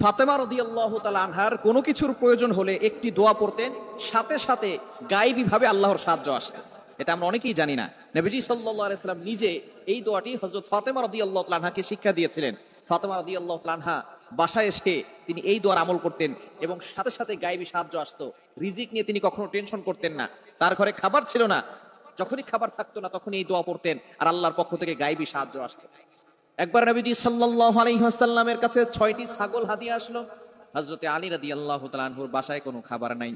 ফাতেমা রাদিয়াল্লাহু তাআলা আনহার কোনো কিছুর প্রয়োজন হলে একটি দোয়া পড়তেন, সাথে সাথে গায়েবী ভাবে আল্লাহর সাহায্য আসতো। এটা আমরা অনেকেই জানি না। নবীজি সাল্লাল্লাহু আলাইহি সাল্লাম নিজে এই দোয়াটি হযরত ফাতেমা রাদিয়াল্লাহু তাআলা আনহাকে শিক্ষা দিয়েছিলেন। ফাতেমা রাদিয়াল্লাহু তাআলা আনহা বাসায় এসে তিনি এই দোয়ার আমল করতেন এবং সাথে সাথে গায়েবী সাহায্য আসতো। রিজিক নিয়ে তিনি কখনো টেনশন করতেন না। তার ঘরে খাবার ছিল না, যখনই খাবার থাকতো না তখনই এই দোয়া পড়তেন আর আল্লাহর পক্ষ থেকে গায়েবী সাহায্য আসতো। একবার নবীজি সাল্লাল্লাহু আলাইহি ওয়াসাল্লামের কাছে 6টি ছাগল হাদিয়া আসলো। হযরতে আলী রাদিয়াল্লাহু তাআলা আনহুর বাসায় কোনো খাবার নাই।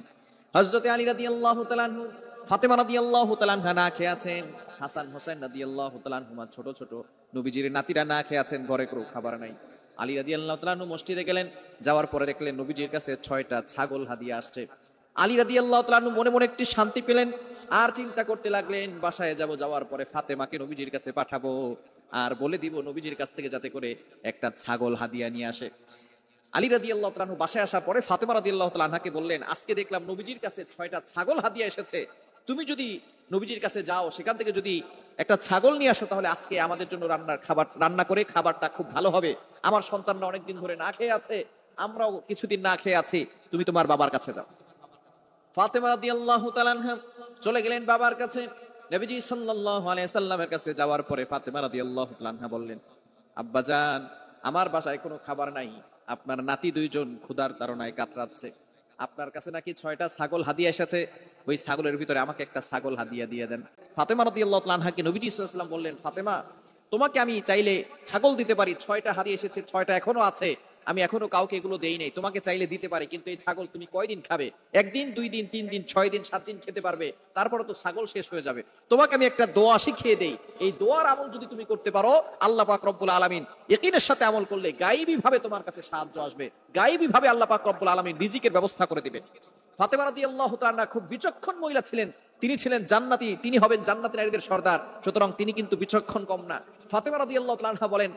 হযরতে আলী রাদিয়াল্লাহু তাআলা আনহু, ফাতেমা রাদিয়াল্লাহু তাআলা আনহা না খেয়ে আছেন, হাসান হোসেন রাদিয়াল্লাহু তাআলা আনহুমা ছোট ছোট নবীজির নাতিরা না খেয়ে আছেন, ঘরে কোনো খাবার নাই। আলী রাদিয়াল্লাহু তাআলা আনহু মসজিদে গেলেন, যাওয়ার পরে দেখলেন নবীজির কাছে 6টা ছাগল হাদিয়া আসছে। আলী রাদিয়াল্লাহু তাআলা আনহু মনে মনে একটি শান্তি পেলেন, আর চিন্তা করতে লাগলেন বাসায় যাওয়ার পরে ফাতেমাকে নবীজির কাছে পাঠাবো আর বলে দিব নবীজির কাছ থেকে যাতে করে একটা ছাগল হাদিয়া নিয়ে আসে। আলী রাদিয়াল্লাহু তাআলা আনহু বাসায় আসার পরে ফাতেমা রাদিয়াল্লাহু তাআলা আনহাকে বললেন, আজকে দেখলাম নবীজির কাছে 6টা ছাগল হাদিয়া এসেছে, তুমি যদি নবীজির কাছে যাও সেখান থেকে যদি একটা ছাগল নিয়ে আসো তাহলে আজকে আমাদের জন্য রান্না করে খাবারটা খুব ভালো হবে। আমার সন্তানরা অনেকদিন ধরে না খেয়ে আছে, আমরাও কিছুদিন না খেয়ে আছি, তুমি তোমার বাবার কাছে যাও। ফাতেমা রাদিয়াল্লাহু তাআলা আনহা চলে গেলেন বাবার কাছে। নবীজি সাল্লাল্লাহু আলাইহি সাল্লামের কাছে যাওয়ার পরে ফাতেমা রাদিয়াল্লাহু তাআলা আনহা বললেন, আব্বাজান, আমার বাসায় কোনো খাবার নাই, আপনার নাতি 2জন ক্ষুধার তাড়নায় কাতরাচ্ছে, আপনার কাছে নাকি 6টা ছাগল হাদিয়া এসেছে, ওই ছাগলের ভিতরে আমাকে একটা ছাগল হাদিয়া দিয়ে দেন। ফাতেমা রাদিয়াল্লাহু তাআলা আনহাকে নবীজি সাল্লাল্লাহু আলাইহি ওয়াসাল্লাম বললেন, ফাতেমা, তোমাকে আমি চাইলে ছাগল দিতে পারি, 6টা হাদিয়া এসেছে, 6টা এখনো আছে, আমি এখনো কাউকে এগুলো দেই নাই, তোমাকে চাইলে দিতে পারি, কিন্তু এই ছাগল তুমি কয়দিন খাবে? 1 দিন, 2 দিন, 3 দিন, 6 দিন, 7 দিন খেতে পারবে, তারপরে তো ছাগল শেষ হয়ে যাবে। তোমাকে আমি একটা দোয়া শিখিয়ে দেই, এই দোয়ার আমল যদি তুমি করতে পারো, আল্লাহ পাক রব্বুল আলামিন ইয়াকিনের সাথে আমল করলে গায়েবী ভাবে তোমার কাছে সাহায্য আসবে, গায়েবী ভাবে আল্লাহ পাক রব্বুল আলামিন রিজিকের ব্যবস্থা করে দিবে। ফাতেমা রাদিয়াল্লাহু তাআলা আনহা খুব বিচক্ষণ মহিলা ছিলেন, তিনি ছিলেন জান্নাতি, তিনি হবেন জান্নাতি নারীদের সর্দার, সুতরাং তিনি কিন্তু বিচক্ষণ কম না। ফাতেমা রাদিয়াল্লাহু তাআলা আনহা বলেন,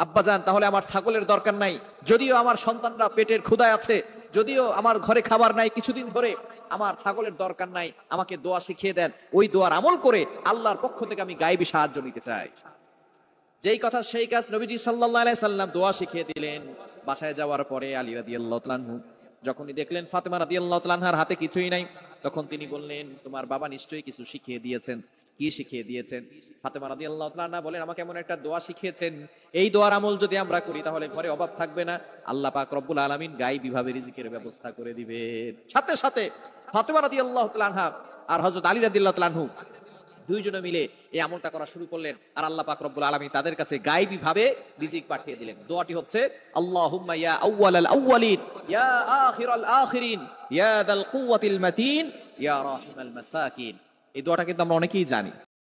আব্বাজান, তাহলে আমার ছাগলের দরকার নাই, যদিও আমার সন্তানরা পেটের ক্ষুধায় আছে, যদিও আমার ঘরে খাবার নাই কিছুদিন ধরে, আমার ছাগলের দরকার নাই, আমাকে দোয়া শিখিয়ে দেন, ওই দোয়ার আমল করে আল্লাহর পক্ষ থেকে আমি গায়েবী সাহায্য নিতে চাই। যেই কথা সেই কাজ, নবীজি সাল্লাল্লাহু আলাইহি সাল্লাম দোয়া শিখিয়ে দিলেন। বাসায় যাওয়ার পরে আলী রাদিয়াল্লাহু তাআলা আনহু যখনই দেখলেন ফাতেমা রাদিয়াল্লাহু তাআলা আনহার হাতে কিছুই নাই, তখন তিনি বললেন, তোমার বাবা নিশ্চয়ই কিছু শিখিয়ে দিয়েছেন। কি শিখিয়ে দিয়েছেন? ফাতেমা রাদিয়াল্লাহু তাআলা আনহা বলেন, আমাকে এমন একটা দোয়া শিখিয়েছেন, এই দোয়ার আমল যদি আমরা করি তাহলে ঘরে অভাব থাকবে না, আল্লাহ পাক রব্বুল আলামিন গায়েবী ভাবে রিজিকের ব্যবস্থা করে দিবেন। সাথে সাথে ফাতেমা রাদিয়াল্লাহু তাআলা আনহা আর হযরত আলী রাদিয়াল্লাহু তাআলা আনহু 2 জনে মিলে এই আমলটা করা শুরু করলেন, আর আল্লাহ পাক রব্বুল আলামিন তাদের কাছে গায়েবী ভাবে রিজিক পাঠিয়ে দিলেন। দোয়াটি হচ্ছে, আল্লাহুম্মা ইয়া আউয়ালাল আউয়ালিন, ইয়া আখিরাল আখিরিন, ইয়া যাল কুওয়াতিল মাতিন, ইয়া রাহিমাল মাসাকিন। এই দোয়াটা কিন্তু আমরা অনেকেই জানি।